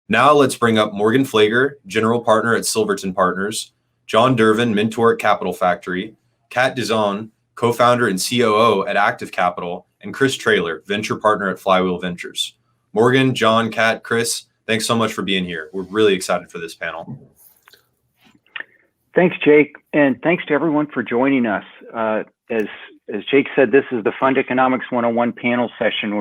Now let's bring up Morgan Flager, General Partner at Silverton Partners, John Dervin, Mentor at Capital Factory, Kat Dizon, Co-founder and COO at Active Capital, and Chris Traylor, Venture Partner at Flywheel Ventures. Morgan, John, Kat, Chris, thanks so much for being here. We're really excited for this panel. Thanks, Jake, and thanks to everyone for joining us. As Jake said, this is the Fund Economics 101 panel session.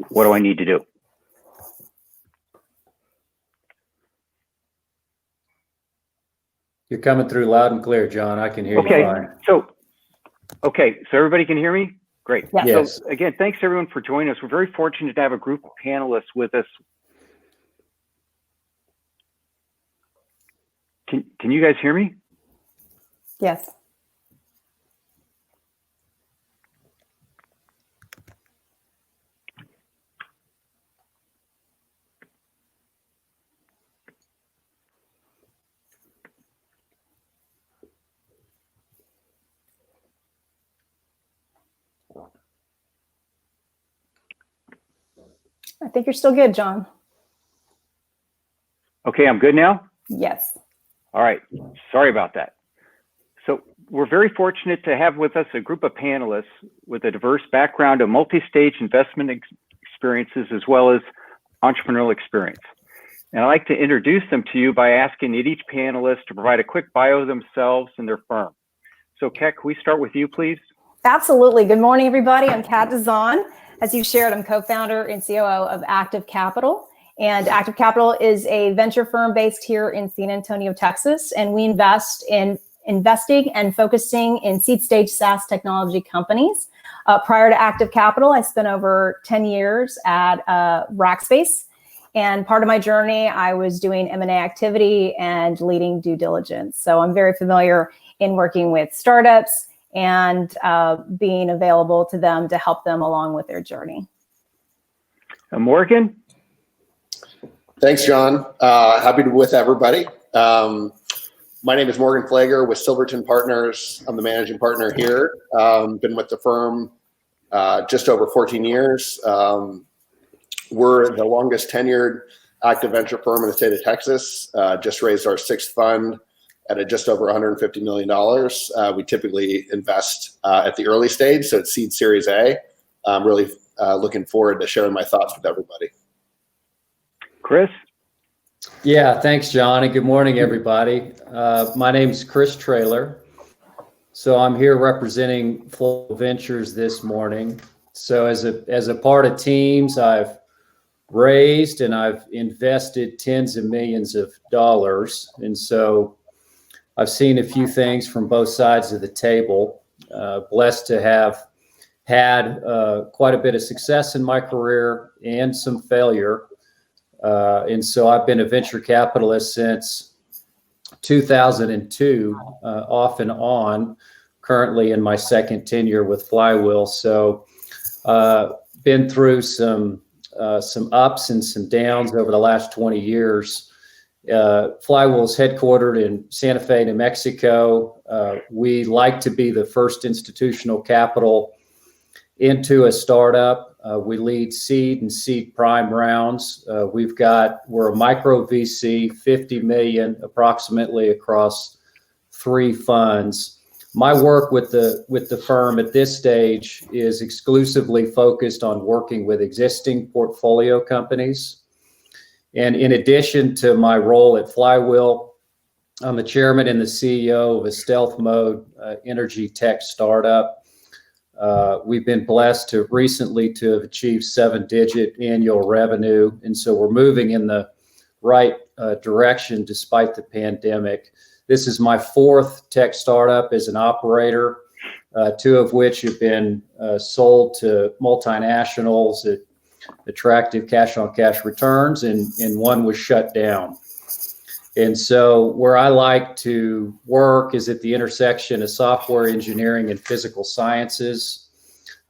What do I need to do? You're coming through loud and clear, John. I can hear you fine. So everybody can hear me? Great. Yes. So again, thanks everyone for joining us. We're very fortunate to have a group of panelists with us. Can you guys hear me? Yes. I think you're still good, John. Okay, I'm good now? Yes. All right, sorry about that. So we're very fortunate to have with us a group of panelists with a diverse background of multi-stage investment experiences as well as entrepreneurial experience. And I'd like to introduce them to you by asking each panelist to provide a quick bio of themselves and their firm. So Kat, can we start with you, please? Absolutely. Good morning, everybody. I'm Kat Dizon. As you shared, I'm co-founder and COO of Active Capital. And Active Capital is a venture firm based here in San Antonio, Texas. And we invest in investing and focusing in seed stage SaaS technology companies. Prior to Active Capital, I spent over 10 years at Rackspace. And part of my journey, I was doing M&A activity and leading due diligence. So I'm very familiar in working with startups and being available to them to help them along with their journey. Morgan? Thanks, John. Happy to be with everybody. My name is Morgan Flager with Silverton Partners. I'm the managing partner here. Been with the firm just over 14 years. We're the longest tenured active venture firm in the state of Texas. Just raised our sixth fund at just over $150 million. We typically invest at the early stage, so it's seed Series A. I'm really looking forward to sharing my thoughts with everybody. Chris? Yeah, thanks, John, and good morning, everybody. My name is Chris Traylor. So I'm here representing Flywheel Ventures this morning. So as a part of teams, I've raised and I've invested tens of millions of dollars. And so I've seen a few things from both sides of the table. Blessed to have had quite a bit of success in my career and some failure. And so I've been a venture capitalist since 2002, off and on, currently in my second tenure with Flywheel. So been through some ups and some downs over the last 20 years. Flywheel is headquartered in Santa Fe, New Mexico. We like to be the first institutional capital into a startup. We lead seed and seed prime rounds. We're a micro VC, 50 million approximately across 3 funds. My work with the firm at this stage is exclusively focused on working with existing portfolio companies. And in addition to my role at Flywheel, I'm the chairman and the CEO of a stealth mode energy tech startup. We've been blessed recently to have achieved 7-digit annual revenue. And so we're moving in the right direction despite the pandemic. This is my 4th tech startup as an operator, 2 of which have been sold to multinationals at attractive cash-on-cash returns, and 1 was shut down. And so where I like to work is at the intersection of software engineering and physical sciences.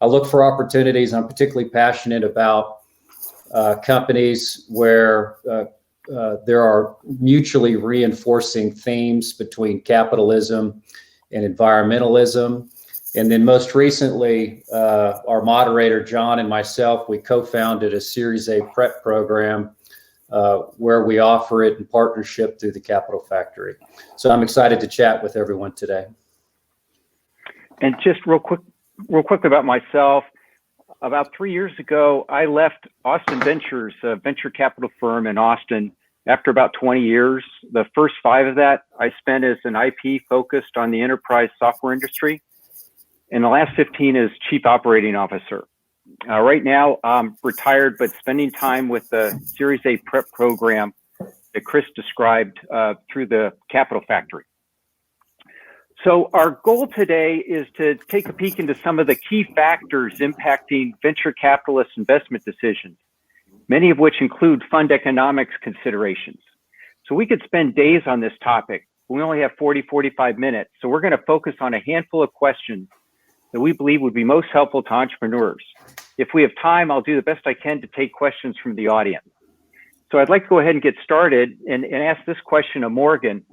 I look for opportunities. I'm particularly passionate about companies where there are mutually reinforcing themes between capitalism and environmentalism. And then most recently, our moderator, John, and myself, we co-founded a Series A prep program where we offer it in partnership through the Capital Factory. So I'm excited to chat with everyone today. And just real quick about myself. About 3 years ago, I left Austin Ventures, a venture capital firm in Austin, after about 20 years. The first 5 of that I spent as an IP focused on the enterprise software industry. And the last 15 as chief operating officer. Right now, I'm retired, but spending time with the Series A prep program that Chris described through the Capital Factory. So our goal today is to take a peek into some of the key factors impacting venture capitalist investment decisions, many of which include fund economics considerations. So we could spend days on this topic. We only have 45 minutes. So we're going to focus on a handful of questions that we believe would be most helpful to entrepreneurs. If we have time, I'll do the best I can to take questions from the audience. So I'd like to go ahead and get started and ask this question of Morgan.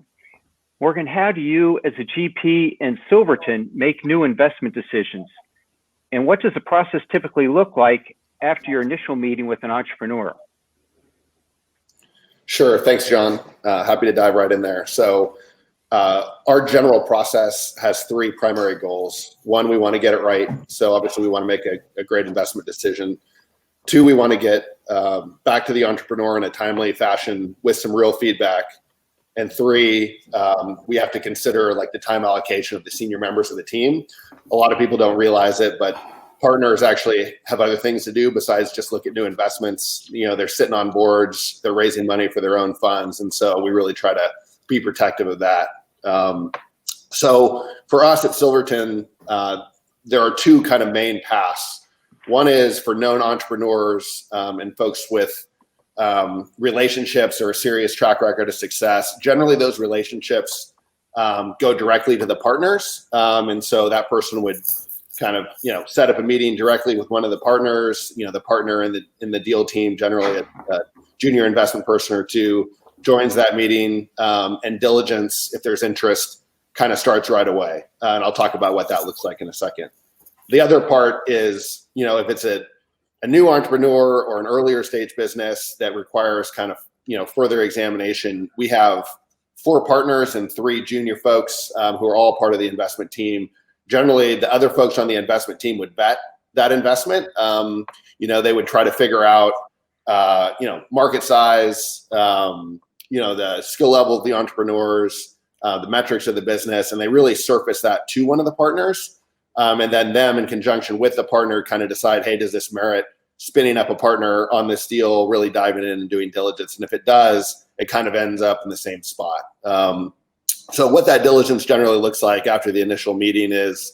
Morgan, how do you as a GP in Silverton make new investment decisions? And what does the process typically look like after your initial meeting with an entrepreneur? Sure, thanks, John. Happy to dive right in there. So our general process has 3 primary goals. 1, we want to get it right. So obviously we want to make a great investment decision. 2, we want to get back to the entrepreneur in a timely fashion with some real feedback. And 3, we have to consider like the time allocation of the senior members of the team. A lot of people don't realize it, but partners actually have other things to do besides just look at new investments. You know, they're sitting on boards, they're raising money for their own funds. And so we really try to be protective of that. So for us at Silverton, there are 2 kind of main paths. One is for known entrepreneurs and folks with relationships or a serious track record of success. Generally, those relationships go directly to the partners. And so that person would kind of, set up a meeting directly with one of the partners, the partner in the deal team, generally a junior investment person or 2, joins that meeting, and diligence, if there's interest, kind of starts right away. And I'll talk about what that looks like in a second. The other part is, if it's a new entrepreneur or an earlier stage business that requires kind of, further examination, we have 4 partners and 3 junior folks who are all part of the investment team. Generally, the other folks on the investment team would vet that investment. They would try to figure out, market size, the skill level of the entrepreneurs, the metrics of the business, and they really surface that to one of the partners. And then them in conjunction with the partner kind of decide, hey, does this merit spinning up a partner on this deal, really diving in and doing diligence? And if it does, it kind of ends up in the same spot. So what that diligence generally looks like after the initial meeting is,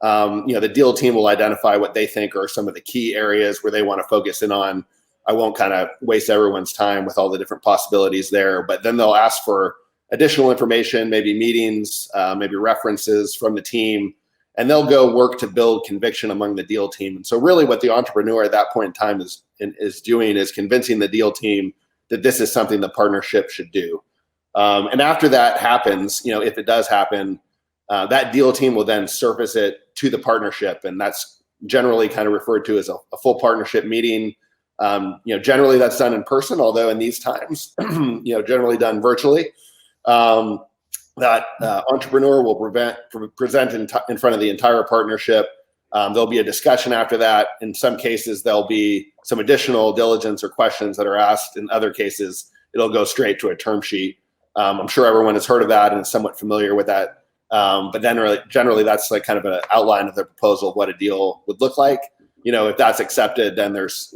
the deal team will identify what they think are some of the key areas where they want to focus in on. I won't kind of waste everyone's time with all the different possibilities there, but then they'll ask for additional information, maybe meetings, maybe references from the team, and they'll go work to build conviction among the deal team. And so really what the entrepreneur at that point in time is doing is convincing the deal team that this is something the partnership should do. And after that happens, if it does happen, that deal team will then surface it to the partnership. And that's generally kind of referred to as a full partnership meeting. Generally that's done in person, although in these times, generally done virtually. That entrepreneur will present in front of the entire partnership. There'll be a discussion after that. In some cases, there'll be some additional diligence or questions that are asked. In other cases, it'll go straight to a term sheet. I'm sure everyone has heard of that and is somewhat familiar with that. But then generally, that's like kind of an outline of the proposal of what a deal would look like. If that's accepted, then there's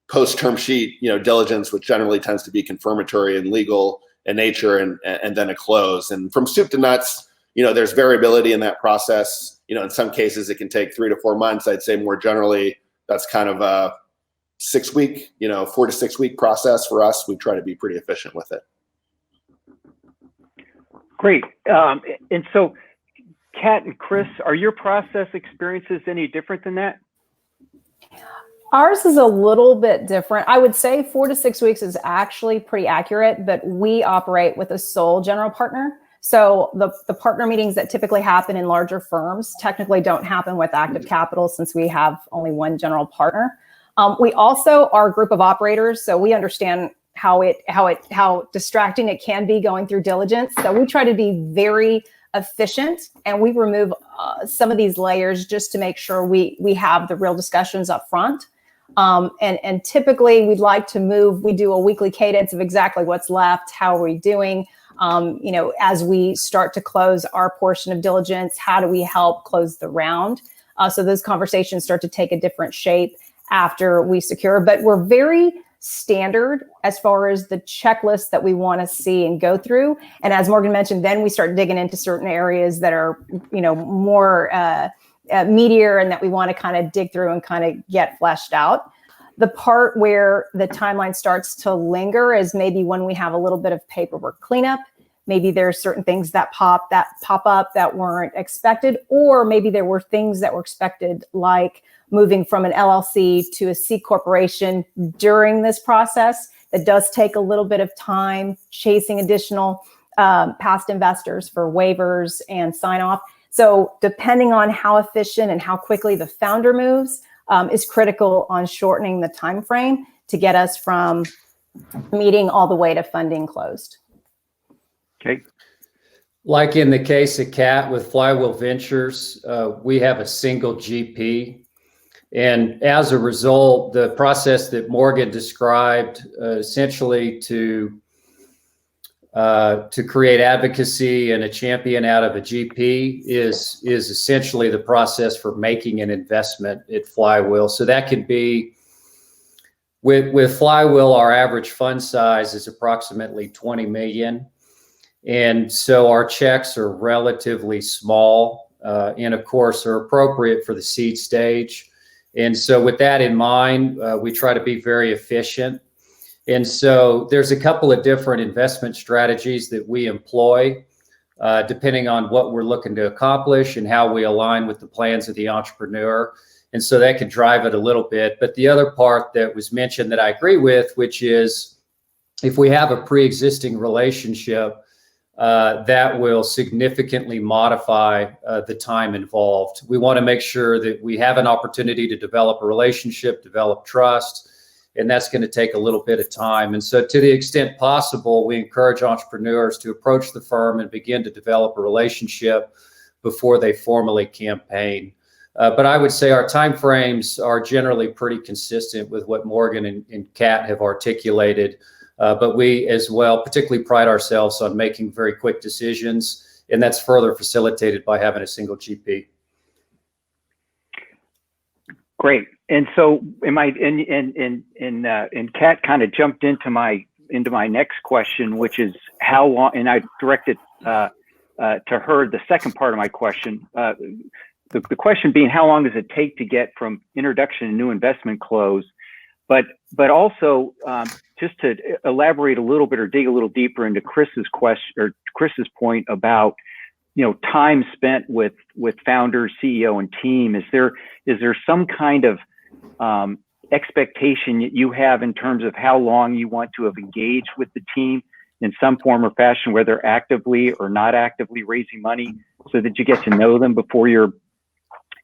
post-term sheet diligence, which generally tends to be confirmatory and legal in nature, and then a close. And from soup to nuts, there's variability in that process. In some cases it can take 3 to 4 months. I'd say more generally, that's kind of a 6-week, 4 to 6 week process for us. We try to be pretty efficient with it. Great. And so Kat and Chris, are your process experiences any different than that? Ours is a little bit different. I would say 4 to 6 weeks is actually pretty accurate, but we operate with a sole general partner. So the partner meetings that typically happen in larger firms technically don't happen with Active Capital since we have only one general partner. We also are a group of operators, so we understand how distracting it can be going through diligence. So we try to be very efficient, and we remove some of these layers just to make sure we have the real discussions up front. And typically we'd like to we do a weekly cadence of exactly what's left, how are we doing, as we start to close our portion of diligence, how do we help close the round? So those conversations start to take a different shape after we secure, but we're very standard as far as the checklist that we want to see and go through. And as Morgan mentioned, then we start digging into certain areas that are, more meatier and that we want to kind of dig through and kind of get fleshed out. The part where the timeline starts to linger is maybe when we have a little bit of paperwork cleanup. Maybe there's certain things that pop up that weren't expected, or maybe there were things that were expected, like moving from an LLC to a C corporation during this process. That does take a little bit of time, chasing additional past investors for waivers and sign off. So depending on how efficient and how quickly the founder moves is critical on shortening the time frame to get us from meeting all the way to funding closed. Okay. Like in the case of Cat with Flywheel Ventures, we have a single GP. And as a result, the process that Morgan described, essentially to create advocacy and a champion out of a GP is essentially the process for making an investment at Flywheel. So that could be, with Flywheel, our average fund size is approximately 20 million. And so our checks are relatively small and of course are appropriate for the seed stage. And so with that in mind, we try to be very efficient. And so there's a couple of different investment strategies that we employ depending on what we're looking to accomplish and how we align with the plans of the entrepreneur. And so that could drive it a little bit. But the other part that was mentioned that I agree with, which is if we have a pre-existing relationship, that will significantly modify the time involved. We want to make sure that we have an opportunity to develop a relationship, develop trust, and that's going to take a little bit of time. And so to the extent possible, we encourage entrepreneurs to approach the firm and begin to develop a relationship before they formally campaign. But I would say our timeframes are generally pretty consistent with what Morgan and Kat have articulated. But we as well particularly pride ourselves on making very quick decisions, and that's further facilitated by having a single GP. Great. And so, and Kat kind of jumped into my next question, which is how long? And I directed to her the second part of my question. The question being, how long does it take to get from introduction to new investment close? But also just to elaborate a little bit or dig a little deeper into Chris's question or Chris's point about time spent with founders, CEO, and team. Is there some kind of expectation you have in terms of how long you want to have engaged with the team in some form or fashion, whether actively or not actively raising money, so that you get to know them before you're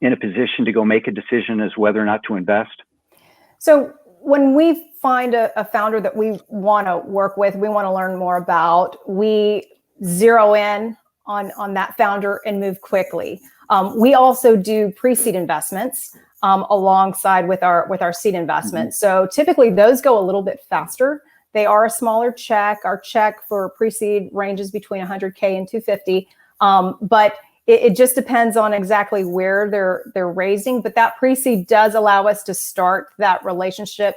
in a position to go make a decision as whether or not to invest? So when we find a founder that we want to work with, we want to learn more about, we zero in on that founder and move quickly. We also do pre-seed investments alongside with our seed investments. So typically those go a little bit faster. They are a smaller check. Our check for pre-seed ranges between 100K and 250. But it just depends on exactly where they're raising. But that pre-seed does allow us to start that relationship.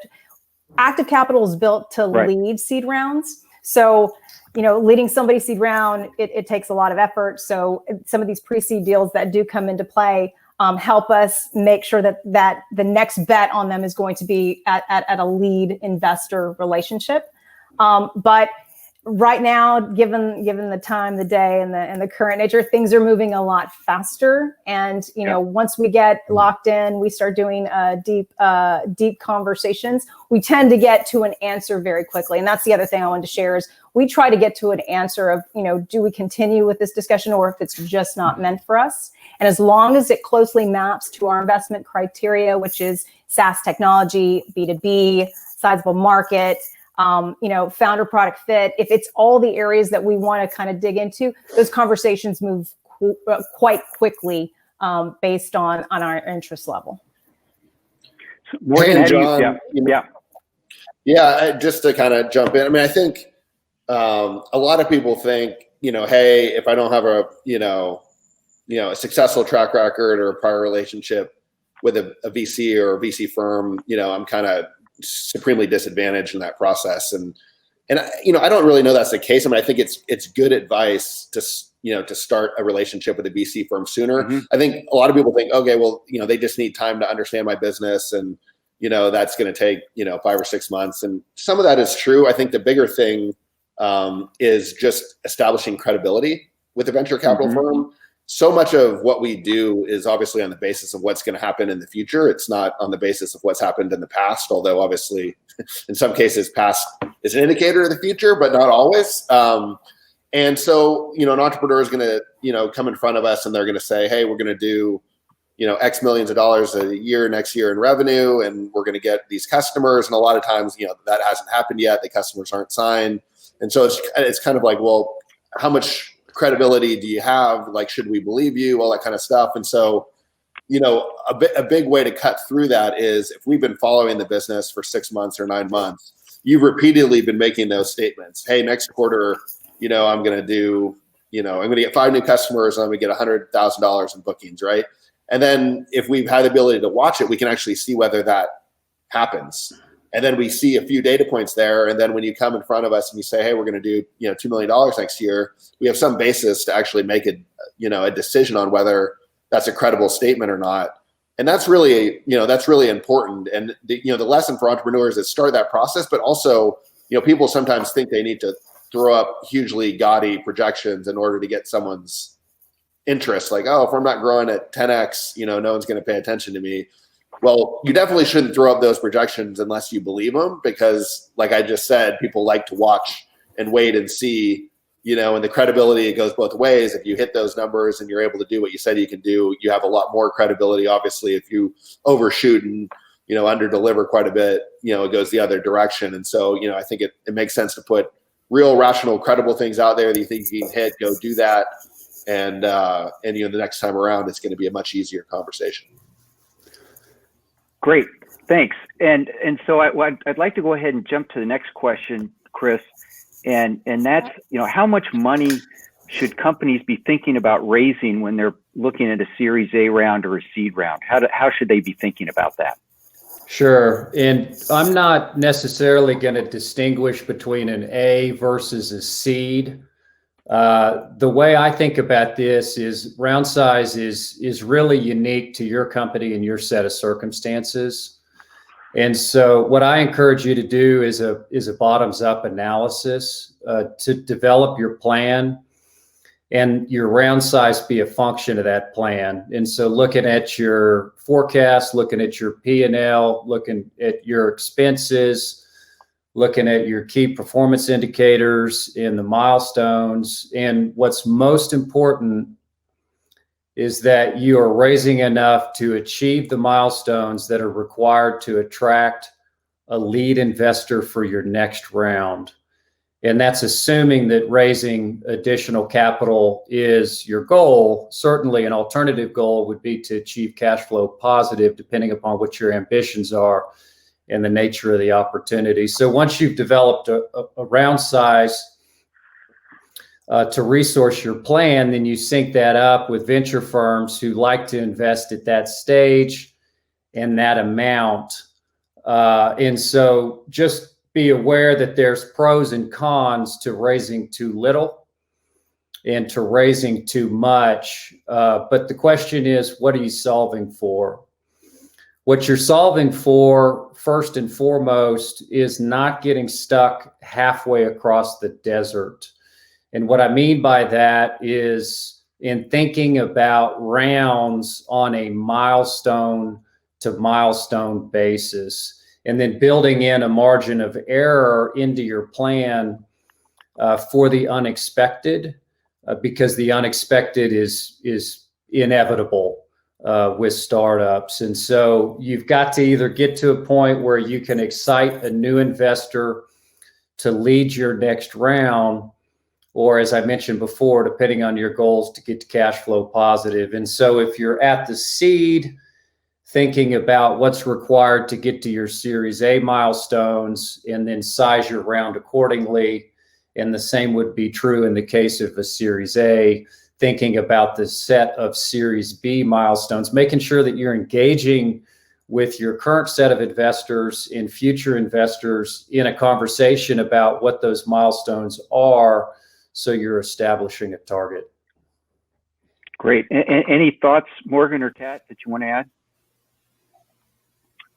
Active Capital is built to lead seed rounds. So, leading somebody's seed round, it takes a lot of effort. So some of these pre-seed deals that do come into play help us make sure that the next bet on them is going to be at a lead investor relationship. But right now, given the time, the day, and the current nature, things are moving a lot faster. And once we get locked in, we start doing deep conversations. We tend to get to an answer very quickly. And that's the other thing I wanted to share is we try to get to an answer of, do we continue with this discussion or if it's just not meant for us? And as long as it closely maps to our investment criteria, which is SaaS technology, B2B, sizable market, founder product fit, if it's all the areas that we want to kind of dig into, those conversations move quite quickly based on our interest level. Hey, John, just to kind of jump in. I mean, I think a lot of people think, hey, if I don't have a successful track record or a prior relationship with a VC or a VC firm, I'm kind of supremely disadvantaged in that process. And I don't really know that's the case. I mean, I think it's good advice to start a relationship with a VC firm sooner. Mm-hmm. I think a lot of people think, okay, well, they just need time to understand my business, and that's going to take 5 or 6 months. And some of that is true. I think the bigger thing is just establishing credibility with a venture capital mm-hmm. firm. So much of what we do is obviously on the basis of what's going to happen in the future. It's not on the basis of what's happened in the past, although obviously in some cases past is an indicator of the future, but not always. And so, an entrepreneur is going to, come in front of us and they're going to say, hey, we're going to do, X millions of dollars a year next year in revenue, and we're going to get these customers. And a lot of times, that hasn't happened yet. The customers aren't signed. And so it's kind of like, well, how much credibility do you have? Like, should we believe you? All that kind of stuff. And so, a big way to cut through that is if we've been following the business for 6 months or 9 months, you've repeatedly been making those statements. Hey, next quarter, I'm going to do, I'm going to get 5 new customers and I'm going to get $100,000 in bookings, right? And then if we've had the ability to watch it, we can actually see whether that happens. And then we see a few data points there. And then when you come in front of us and you say, hey, we're going to do, $2 million next year, we have some basis to actually make a decision on whether that's a credible statement or not. And that's really, that's really important. And the lesson for entrepreneurs is start that process, but also, people sometimes think they need to throw up hugely gaudy projections in order to get someone's interest. Like, oh, if I'm not growing at 10X, no one's going to pay attention to me. Well, you definitely shouldn't throw up those projections unless you believe them, because like I just said, people like to watch and wait and see, and the credibility, it goes both ways. If you hit those numbers and you're able to do what you said you can do, you have a lot more credibility. Obviously, if you overshoot and, under deliver quite a bit, it goes the other direction. And so, I think it makes sense to put real, rational, credible things out there that you think you can hit, go do that. And the next time around, it's going to be a much easier conversation. Great, thanks. And so I'd like to go ahead and jump to the next question, Chris, and that's how much money should companies be thinking about raising when they're looking at a Series A round or a seed round? How should they be thinking about that? Sure, and I'm not necessarily going to distinguish between an A versus a seed. The way I think about this is round size is really unique to your company and your set of circumstances. And so what I encourage you to do is a bottoms up analysis to develop your plan, and your round size be a function of that plan. And so looking at your forecast, looking at your P&L, looking at your expenses, looking at your key performance indicators and the milestones. And what's most important is that you are raising enough to achieve the milestones that are required to attract a lead investor for your next round. And that's assuming that raising additional capital is your goal. Certainly an alternative goal would be to achieve cash flow positive, depending upon what your ambitions are and the nature of the opportunity. So once you've developed a round size to resource your plan, then you sync that up with venture firms who like to invest at that stage and that amount. And so just be aware that there's pros and cons to raising too little and to raising too much. But the question is, what are you solving for? What you're solving for, first and foremost, is not getting stuck halfway across the desert. And what I mean by that is in thinking about rounds on a milestone to milestone basis, and then building in a margin of error into your plan for the unexpected, because the unexpected is inevitable with startups. And so you've got to either get to a point where you can excite a new investor to lead your next round, or as I mentioned before, depending on your goals, to get to cash flow positive. And so if you're at the seed, thinking about what's required to get to your Series A milestones, and then size your round accordingly. And the same would be true in the case of a Series A, thinking about the set of Series B milestones, making sure that you're engaging with your current set of investors and future investors in a conversation about what those milestones are, so you're establishing a target. Great. Any thoughts, Morgan or Kat, that you want to add?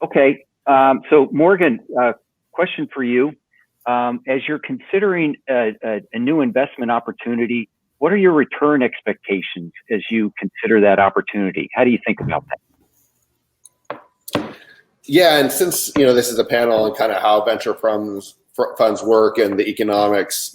Okay. So Morgan, question for you. As you're considering a new investment opportunity, what are your return expectations as you consider that opportunity? How do you think about that? Yeah, and since this is a panel on kind of how venture funds work and the economics,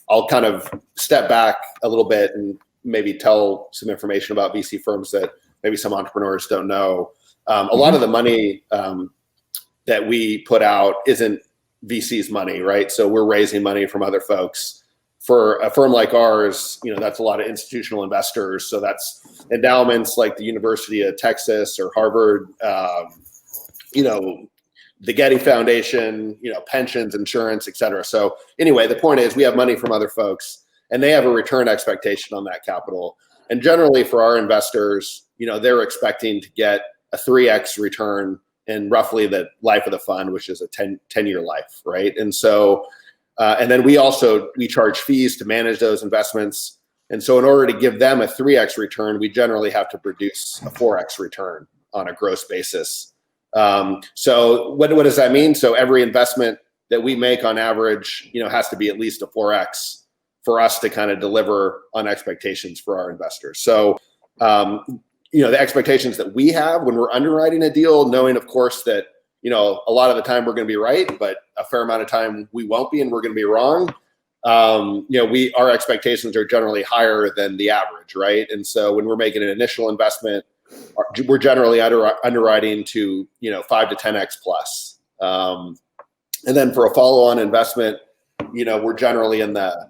I'll kind of step back a little bit and maybe tell some information about VC firms that maybe some entrepreneurs don't know. A lot of the money that we put out isn't VC's money, right? So we're raising money from other folks. For a firm like ours, that's a lot of institutional investors. So that's endowments like the University of Texas or Harvard, the Getty Foundation, pensions, insurance, et cetera. So anyway, the point is we have money from other folks and they have a return expectation on that capital. And generally for our investors, they're expecting to get a 3x return in roughly the life of the fund, which is a 10-year life, right? And so, and then we charge fees to manage those investments. And so in order to give them a 3x return, we generally have to produce a 4x return on a gross basis. So what does that mean? So every investment that we make on average, has to be at least a 4x for us to kind of deliver on expectations for our investors. So, the expectations that we have when we're underwriting a deal, knowing of course that, a lot of the time we're going to be right, but a fair amount of time we won't be and we're going to be wrong. Our expectations are generally higher than the average, right? And so when we're making an initial investment, we're generally underwriting to 5 to 10x plus. And then for a follow-on investment, we're generally in the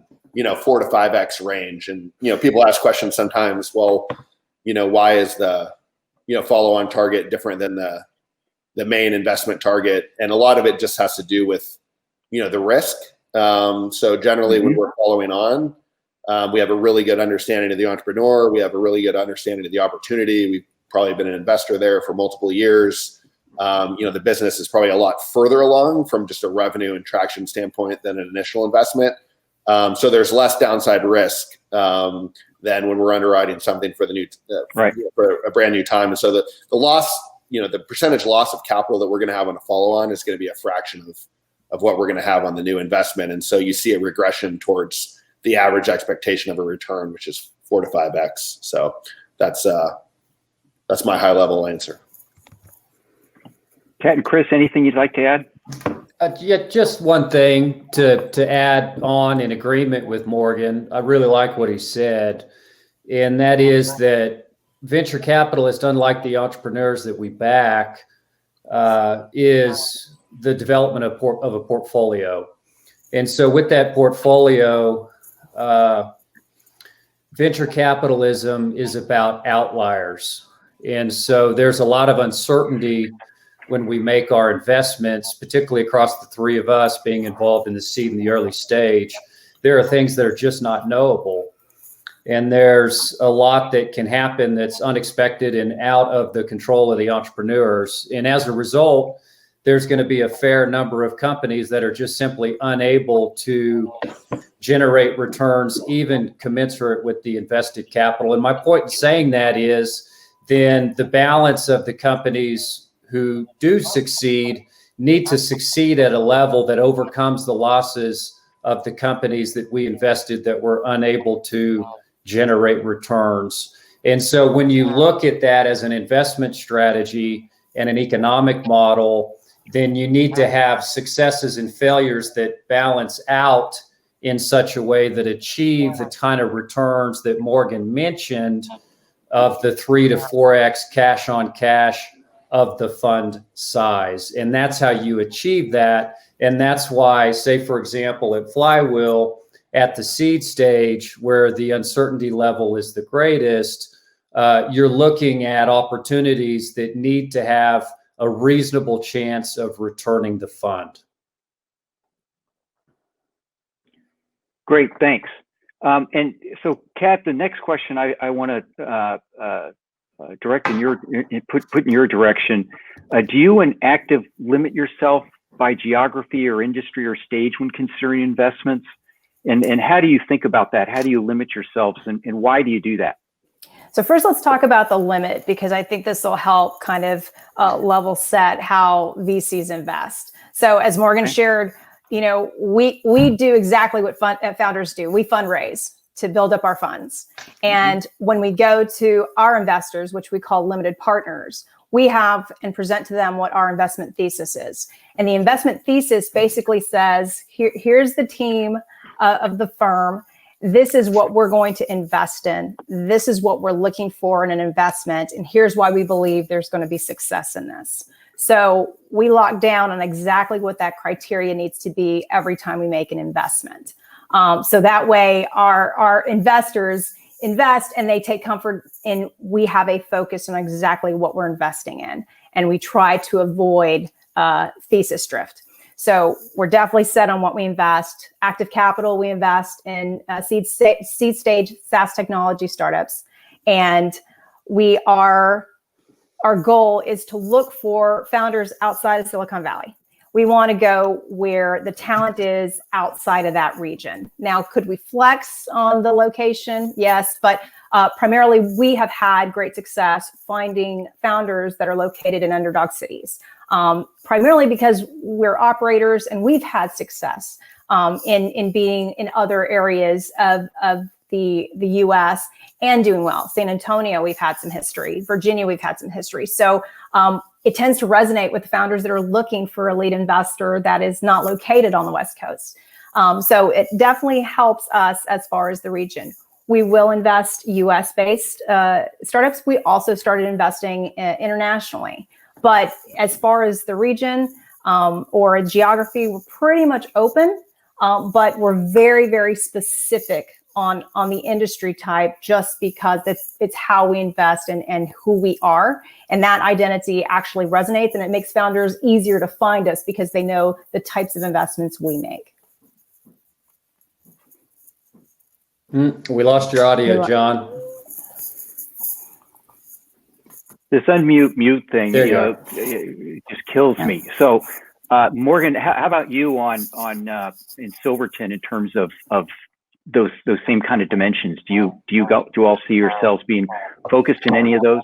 4 to 5x range. And people ask questions sometimes, well, why is the follow-on target different than the main investment target? And a lot of it just has to do with the risk. So generally when we're following on, we have a really good understanding of the entrepreneur. We have a really good understanding of the opportunity. We've probably been an investor there for multiple years. The business is probably a lot further along from just a revenue and traction standpoint than an initial investment. So there's less downside risk than when we're underwriting something for the new, for a brand new time. And so the loss, the percentage loss of capital that we're going to have on a follow-on is going to be a fraction of what we're going to have on the new investment. And so you see a regression towards the average expectation of a return, which is 4 to 5x. So that's my high level answer. Kat and Chris, anything you'd like to add? Yeah, just one thing to add on in agreement with Morgan. I really like what he said, and that is that venture capitalists, unlike the entrepreneurs that we back, is the development of a portfolio. And so with that portfolio, venture capitalism is about outliers. And so there's a lot of uncertainty when we make our investments, particularly across the three of us being involved in the seed and the early stage. There are things that are just not knowable. And there's a lot that can happen that's unexpected and out of the control of the entrepreneurs. And as a result, there's going to be a fair number of companies that are just simply unable to generate returns even commensurate with the invested capital. And my point in saying that is then the balance of the companies who do succeed need to succeed at a level that overcomes the losses of the companies that we invested that were unable to generate returns. And so when you look at that as an investment strategy and an economic model, then you need to have successes and failures that balance out in such a way that achieve the kind of returns that Morgan mentioned of the 3 to 4x cash on cash of the fund size. And that's how you achieve that. And that's why, say, for example, at Flywheel, at the seed stage where the uncertainty level is the greatest, you're looking at opportunities that need to have a reasonable chance of returning the fund. Great, thanks. And so, Kat, the next question I want to direct put in your direction. Do you and Active limit yourself by geography or industry or stage when considering investments? And how do you think about that? How do you limit yourselves, and why do you do that? So first, let's talk about the limit, because I think this will help kind of level set how VCs invest. So as Morgan shared, we do exactly what founders do. We fundraise to build up our funds. And when we go to our investors, which we call limited partners, we have and present to them what our investment thesis is. And the investment thesis basically says, here's the team of the firm. This is what we're going to invest in. This is what we're looking for in an investment. And here's why we believe there's going to be success in this. So we lock down on exactly what that criteria needs to be every time we make an investment. So that way our investors invest and they take comfort in we have a focus on exactly what we're investing in. And we try to avoid thesis drift. So we're definitely set on what we invest. Active Capital, we invest in seed stage SaaS technology startups. And our goal is to look for founders outside of Silicon Valley. We want to go where the talent is outside of that region. Now, could we flex on the location? Yes, but primarily we have had great success finding founders that are located in underdog cities. Primarily because we're operators and we've had success in being in other areas of the US and doing well. San Antonio, we've had some history. Virginia, we've had some history. So it tends to resonate with founders that are looking for a lead investor that is not located on the West Coast. So it definitely helps us as far as the region. We will invest US-based startups. We also started investing internationally. But as far as the region or geography, we're pretty much open, but we're very, very specific on the industry type just because it's how we invest and who we are. And that identity actually resonates, and it makes founders easier to find us because they know the types of investments we make. We lost your audio, John. This mute thing, it just kills me. So, Morgan, how about you on in Silverton in terms of those same kind of dimensions? Do you all see yourselves being focused in any of those?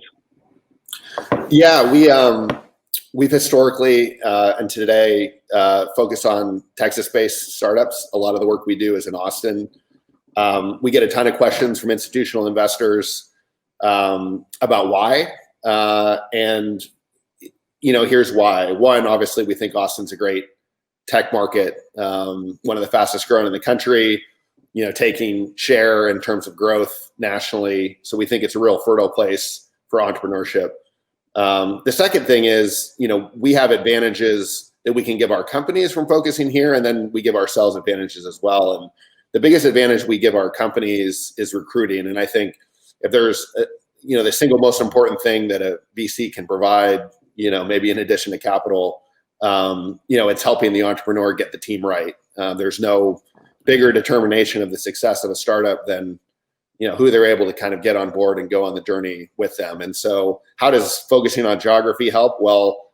Yeah, we've historically and today focused on Texas-based startups. A lot of the work we do is in Austin. We get a ton of questions from institutional investors about why. And here's why. One, obviously, we think Austin's a great tech market, one of the fastest growing in the country, taking share in terms of growth nationally. So we think it's a real fertile place for entrepreneurship. The second thing is, we have advantages that we can give our companies from focusing here, and then we give ourselves advantages as well. And the biggest advantage we give our companies is recruiting. And I think if there's the single most important thing that a VC can provide, maybe in addition to capital, it's helping the entrepreneur get the team right. There's no bigger determination of the success of a startup than, who they're able to kind of get on board and go on the journey with them. And so how does focusing on geography help? Well,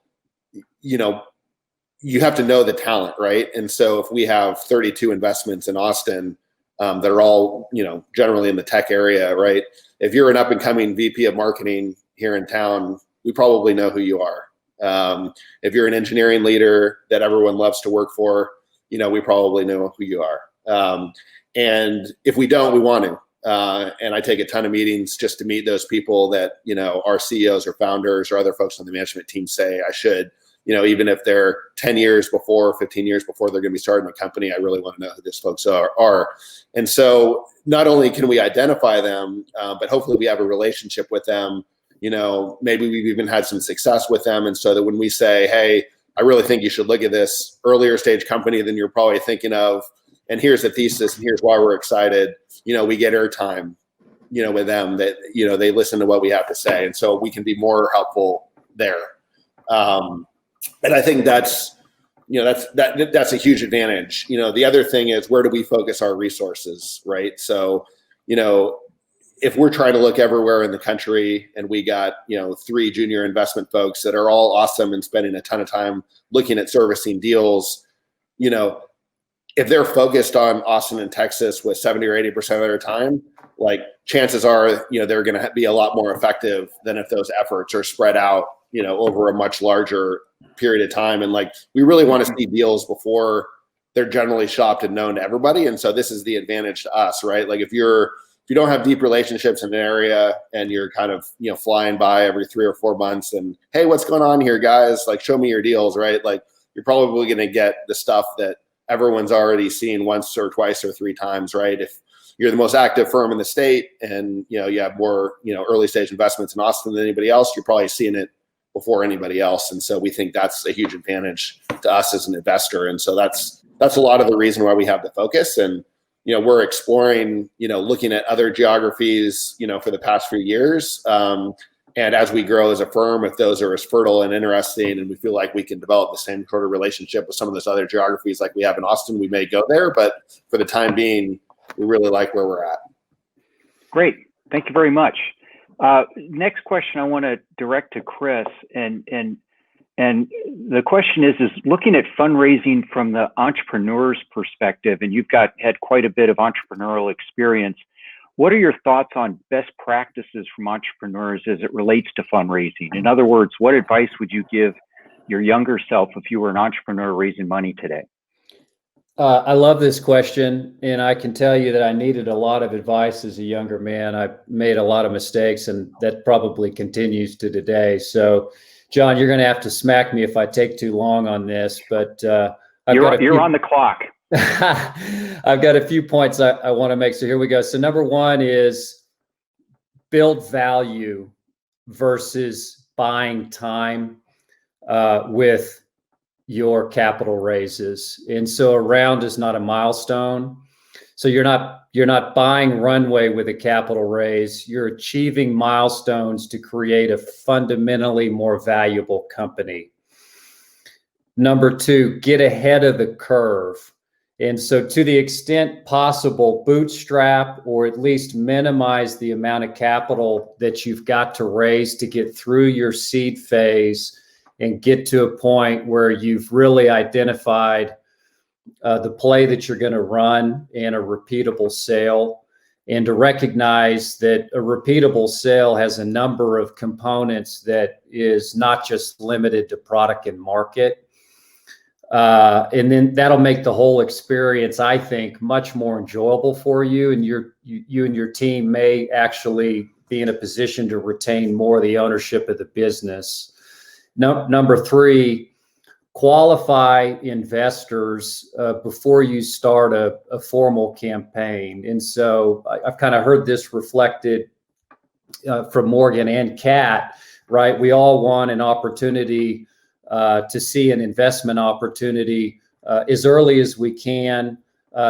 you have to know the talent, right? And so if we have 32 investments in Austin that are all, generally in the tech area, right? If you're an up and coming VP of marketing here in town, we probably know who you are. If you're an engineering leader that everyone loves to work for, we probably know who you are. And if we don't, we want to. And I take a ton of meetings just to meet those people that, our CEOs or founders or other folks on the management team say I should, even if they're 10 years before, 15 years before they're going to be starting a company, I really want to know who these folks are. And so not only can we identify them, but hopefully we have a relationship with them. Maybe we've even had some success with them. And so that when we say, hey, I really think you should look at this earlier stage company than you're probably thinking of, and here's the thesis, and here's why we're excited, we get airtime, with them that, they listen to what we have to say. And so we can be more helpful there. And I think that's a huge advantage. The other thing is, where do we focus our resources, right? So, if we're trying to look everywhere in the country and we got, 3 junior investment folks that are all awesome and spending a ton of time looking at servicing deals, if they're focused on Austin and Texas with 70 or 80% of their time, like chances are, they're going to be a lot more effective than if those efforts are spread out, over a much larger period of time. And like, we really want to see deals before they're generally shopped and known to everybody. And so this is the advantage to us, right? Like if you don't have deep relationships in an area and you're kind of, flying by every 3 or 4 months and, hey, what's going on here, guys? Like, show me your deals, right? Like, you're probably going to get the stuff that everyone's already seen once or twice or 3 times, right? If you're the most active firm in the state and, you have more, early stage investments in Austin than anybody else, you're probably seeing it before anybody else. And so we think that's a huge advantage to us as an investor. And so that's a lot of the reason why we have the focus. And, we're exploring, looking at other geographies, for the past few years. And as we grow as a firm, if those are as fertile and interesting and we feel like we can develop the same sort of relationship with some of those other geographies like we have in Austin, we may go there. But for the time being, we really like where we're at. Great. Thank you very much. Next question I want to direct to Chris. And the question is looking at fundraising from the entrepreneur's perspective, and you've had quite a bit of entrepreneurial experience. What are your thoughts on best practices from entrepreneurs as it relates to fundraising? In other words, what advice would you give your younger self if you were an entrepreneur raising money today? I love this question, and I can tell you that I needed a lot of advice as a younger man. I made a lot of mistakes, and that probably continues to today. So, John, you're going to have to smack me if I take too long on this, but you're on the clock. I've got a few points I want to make. So here we go. So number one is build value versus buying time with your capital raises. And so a round is not a milestone. So you're not buying runway with a capital raise. You're achieving milestones to create a fundamentally more valuable company. Number two, get ahead of the curve. And so to the extent possible, bootstrap or at least minimize the amount of capital that you've got to raise to get through your seed phase and get to a point where you've really identified the play that you're going to run in a repeatable sale, and to recognize that a repeatable sale has a number of components that is not just limited to product and market. And then that'll make the whole experience, I think, much more enjoyable for you. And you and your team may actually be in a position to retain more of the ownership of the business. Number three, qualify investors before you start a formal campaign. And so I've kind of heard this reflected from Morgan and Kat, right? We all want an opportunity to see an investment opportunity as early as we can,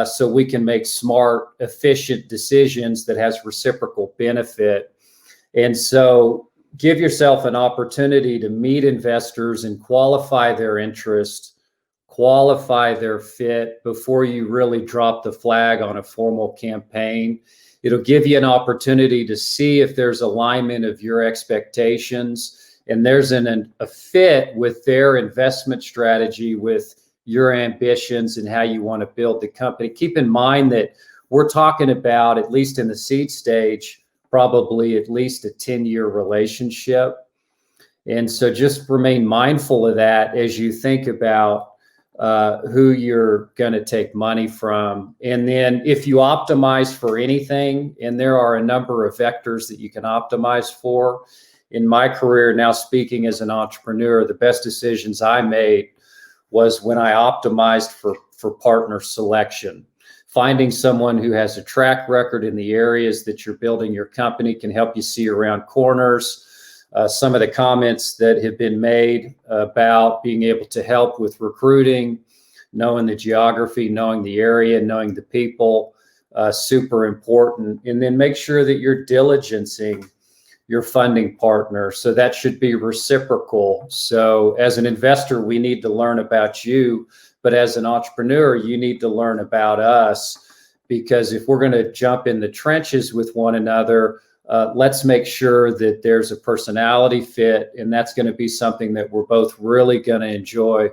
so we can make smart, efficient decisions that has reciprocal benefit. And so give yourself an opportunity to meet investors and qualify their interest, qualify their fit before you really drop the flag on a formal campaign. It'll give you an opportunity to see if there's alignment of your expectations and there's a fit with their investment strategy, with your ambitions and how you want to build the company. Keep in mind that we're talking about, at least in the seed stage, probably at least a 10-year relationship. And so just remain mindful of that as you think about who you're going to take money from. And then if you optimize for anything, and there are a number of vectors that you can optimize for. In my career, now speaking as an entrepreneur, the best decisions I made was when I optimized for partner selection. Finding someone who has a track record in the areas that you're building your company can help you see around corners. Some of the comments that have been made about being able to help with recruiting, knowing the geography, knowing the area, knowing the people, super important. And then make sure that you're diligencing your funding partner. So that should be reciprocal. So as an investor, we need to learn about you, but as an entrepreneur, you need to learn about us, because if we're going to jump in the trenches with one another, let's make sure that there's a personality fit, and that's going to be something that we're both really going to enjoy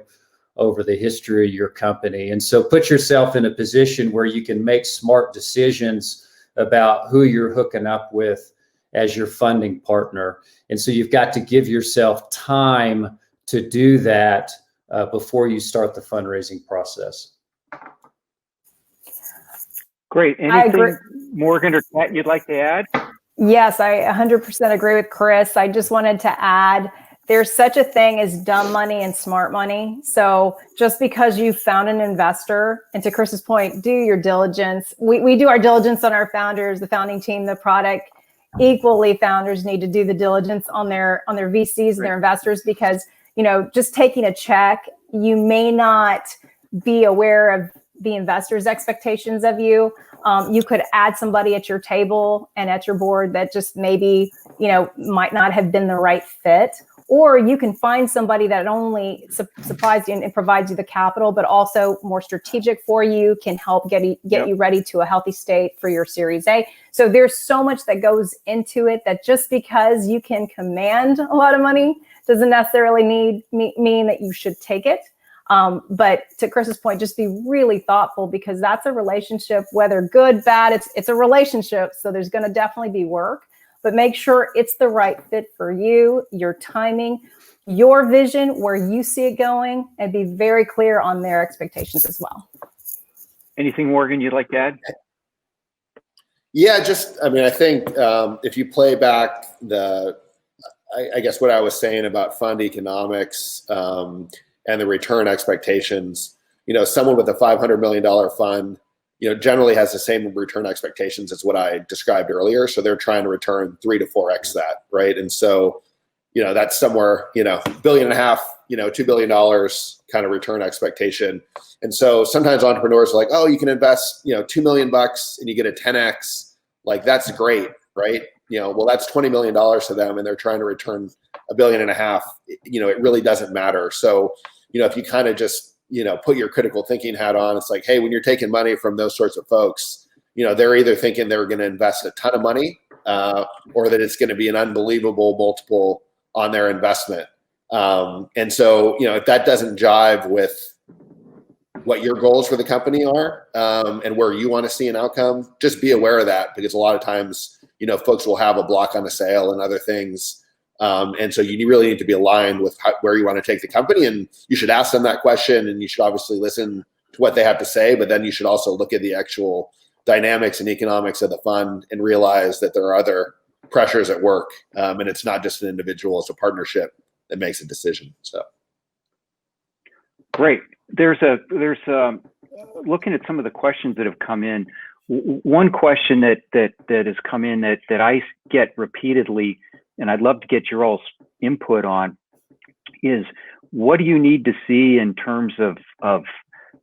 over the history of your company. And so put yourself in a position where you can make smart decisions about who you're hooking up with as your funding partner. And so you've got to give yourself time to do that before you start the fundraising process. Great. Anything, Morgan or Kat, you'd like to add? Yes, I 100% agree with Chris. I just wanted to add, there's such a thing as dumb money and smart money. So just because you found an investor, and to Chris's point, do your diligence. We do our diligence on our founders, the founding team, the product. Equally, founders need to do the diligence on their VCs and their investors, because, you know, just taking a check, you may not be aware of the investor's expectations of you. You could add somebody at your table and at your board that just maybe, you know, might not have been the right fit. Or you can find somebody that only supplies you and provides you the capital, but also more strategic for you, can help get you ready to a healthy state for your Series A. So there's so much that goes into it, that just because you can command a lot of money doesn't necessarily mean that you should take it. But to Chris's point, just be really thoughtful, because that's a relationship, whether good, bad, it's a relationship. So there's going to definitely be work, but make sure it's the right fit for you, your timing, your vision, where you see it going, and be very clear on their expectations as well. Anything, Morgan, you'd like to add? Yeah, I think if you play back I guess what I was saying about fund economics, and the return expectations, you know, someone with a $500 million fund, you know, generally has the same return expectations as what I described earlier. So they're trying to return 3 to 4x that, right? And so, you know, that's somewhere, you know, $1.5 billion, you know, $2 billion kind of return expectation. And so sometimes entrepreneurs are like, oh, you can invest, you know, $2 million and you get a 10x. Like, that's great, right? You know, well, that's $20 million to them, and they're trying to return $1.5 billion. You know, it really doesn't matter. So, you know, if you kind of just, you know, put your critical thinking hat on, it's like, hey, when you're taking money from those sorts of folks, you know, they're either thinking they're going to invest a ton of money, or that it's going to be an unbelievable multiple on their investment. And so, you know, if that doesn't jive with what your goals for the company are, and where you want to see an outcome, just be aware of that, because a lot of times, you know, folks will have a block on a sale and other things. And so you really need to be aligned with where you want to take the company, and you should ask them that question, and you should obviously listen to what they have to say, but then you should also look at the actual dynamics and economics of the fund and realize that there are other pressures at work. And it's not just an individual, it's a partnership that makes a decision. So. Great. There's looking at some of the questions that have come in. One question that has come in that I get repeatedly, and I'd love to get your all's input on, is what do you need to see in terms of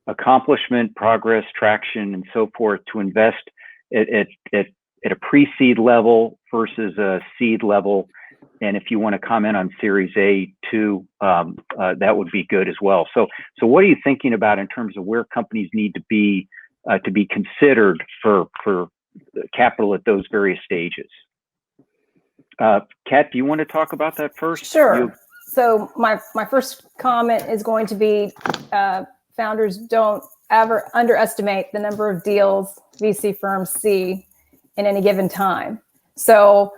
accomplishment, progress, traction, and so forth to invest at a pre-seed level versus a seed level? And if you want to comment on Series A too, that would be good as well. So what are you thinking about in terms of where companies need to be considered for capital at those various stages? Kat, do you want to talk about that first? Sure. So my first comment is going to be, founders don't ever underestimate the number of deals VC firms see in any given time. So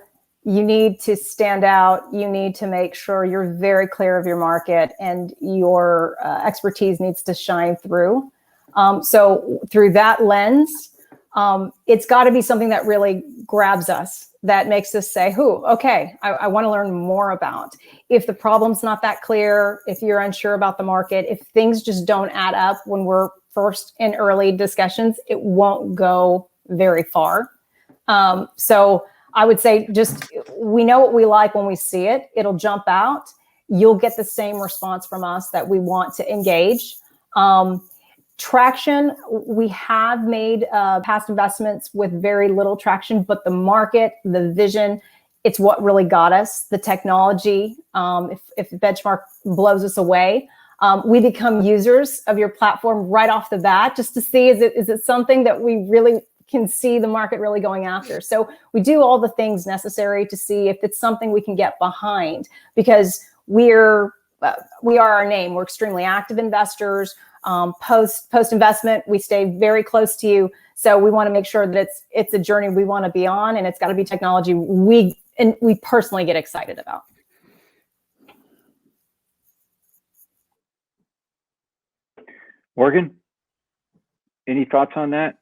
you need to stand out. You need to make sure you're very clear of your market, and your expertise needs to shine through. So through that lens, it's got to be something that really grabs us, that makes us say, okay, I want to learn more about. If the problem's not that clear, if you're unsure about the market, if things just don't add up when we're first in early discussions, it won't go very far. So I would say we know what we like when we see it. It'll jump out. You'll get the same response from us that we want to engage. Traction, we have made past investments with very little traction, but the market, the vision, it's what really got us. The technology, if Benchmark blows us away, we become users of your platform right off the bat, just to see, is it something that we really can see the market really going after? So we do all the things necessary to see if it's something we can get behind, because we are our name. We're extremely active investors. Post investment, we stay very close to you. So we want to make sure that it's a journey we want to be on, and it's got to be technology we personally get excited about. Morgan, any thoughts on that?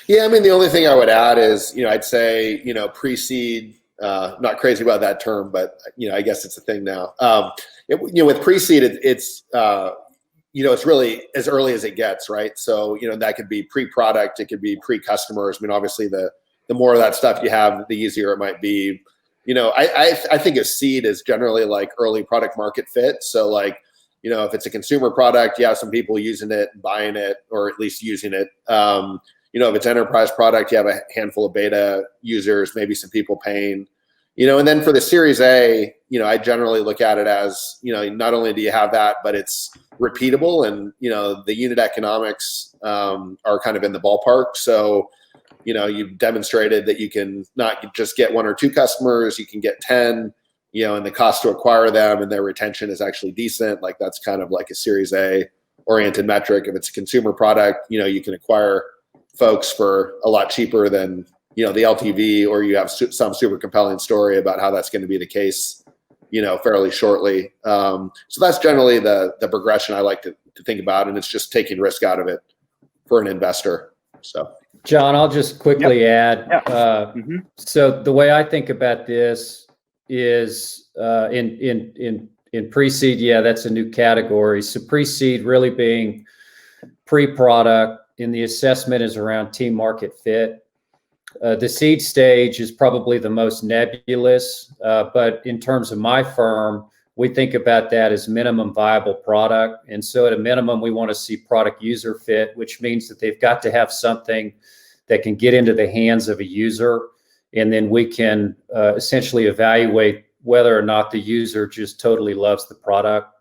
Yeah, I mean, the only thing I would add is, I'd say, pre-seed, not crazy about that term, but, I guess it's a thing now. With pre-seed, it's really as early as it gets, right? So, that could be pre-product, it could be pre-customers. I mean, obviously, the more of that stuff you have, the easier it might be. I think of seed as generally like early product market fit. So, like, if it's a consumer product, you have some people using it, buying it, or at least using it. If it's enterprise product, you have a handful of beta users, maybe some people paying, and then for the Series A, I generally look at it as, not only do you have that, but it's repeatable, and, the unit economics are kind of in the ballpark. So, you've demonstrated that you can not just get 1 or 2 customers, you can get 10, and the cost to acquire them and their retention is actually decent. Like, that's kind of like a Series A oriented metric. If it's a consumer product, you can acquire folks for a lot cheaper than, the LTV, or you have some super compelling story about how that's going to be the case, fairly shortly. So that's generally the progression I like to think about, and it's just taking risk out of it for an investor. So, John, I'll just quickly add. So the way I think about this is in pre-seed, that's a new category. So pre-seed really being pre-product, and the assessment is around team market fit. The seed stage is probably the most nebulous, but in terms of my firm, we think about that as minimum viable product. And so at a minimum, we want to see product user fit, which means that they've got to have something that can get into the hands of a user. And then we can essentially evaluate whether or not the user just totally loves the product.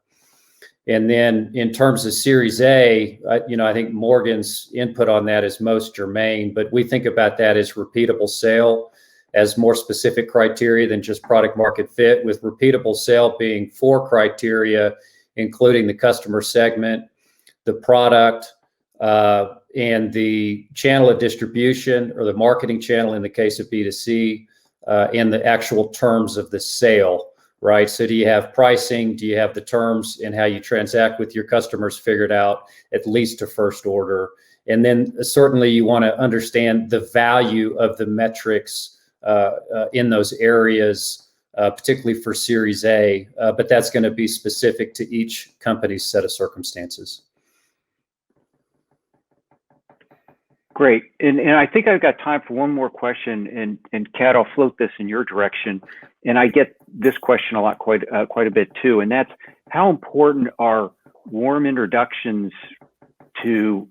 And then in terms of Series A, I think Morgan's input on that is most germane, but we think about that as repeatable sale, as more specific criteria than just product market fit, with repeatable sale being 4 criteria, including the customer segment, the product, and the channel of distribution, or the marketing channel in the case of B2C, and the actual terms of the sale. Right. So do you have pricing? Do you have the terms and how you transact with your customers figured out, at least to first order? And then certainly you want to understand the value of the metrics in those areas, particularly for Series A, but that's going to be specific to each company's set of circumstances. Great. And I think I've got time for one more question, and Kat, I'll float this in your direction. And I get this question a lot, quite a bit too. And that's, how important are warm introductions to,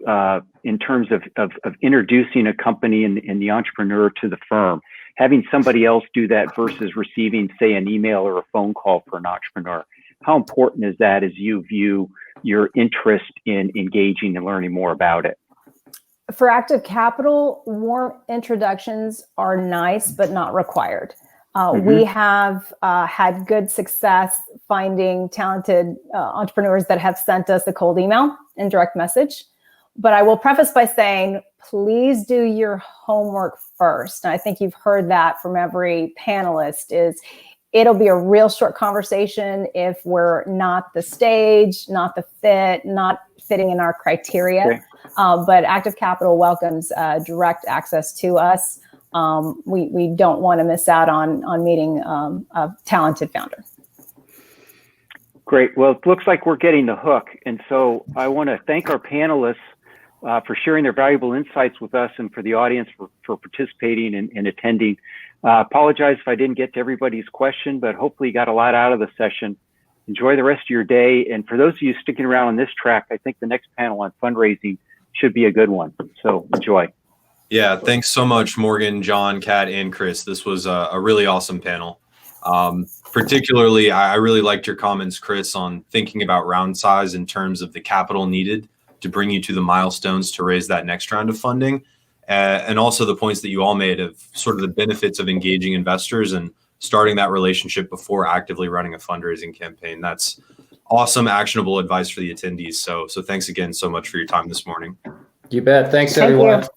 in terms of introducing a company and the entrepreneur to the firm? Having somebody else do that versus receiving, say, an email or a phone call for an entrepreneur. How important is that as you view your interest in engaging and learning more about it? For Active Capital, warm introductions are nice, but not required. We have had good success finding talented entrepreneurs that have sent us a cold email and direct message. But I will preface by saying please do your homework first. And I think you've heard that from every panelist is it'll be a real short conversation if we're not the stage, not the fit, not fitting in our criteria. Okay. But Active Capital welcomes direct access to us. We don't want to miss out on meeting a talented founder. Great. Well, it looks like we're getting the hook. And so I want to thank our panelists for sharing their valuable insights with us and for the audience for participating and attending. Apologize if I didn't get to everybody's question, but hopefully you got a lot out of the session. Enjoy the rest of your day. And for those of you sticking around on this track, I think the next panel on fundraising should be a good one. So enjoy. Yeah, thanks so much, Morgan, John, Kat, and Chris. This was a really awesome panel. Particularly, I really liked your comments, Chris, on thinking about round size in terms of the capital needed to bring you to the milestones to raise that next round of funding. And also the points that you all made of sort of the benefits of engaging investors and starting that relationship before actively running a fundraising campaign. That's awesome, actionable advice for the attendees. So thanks again so much for your time this morning. You bet. Thanks, Thank everyone. you.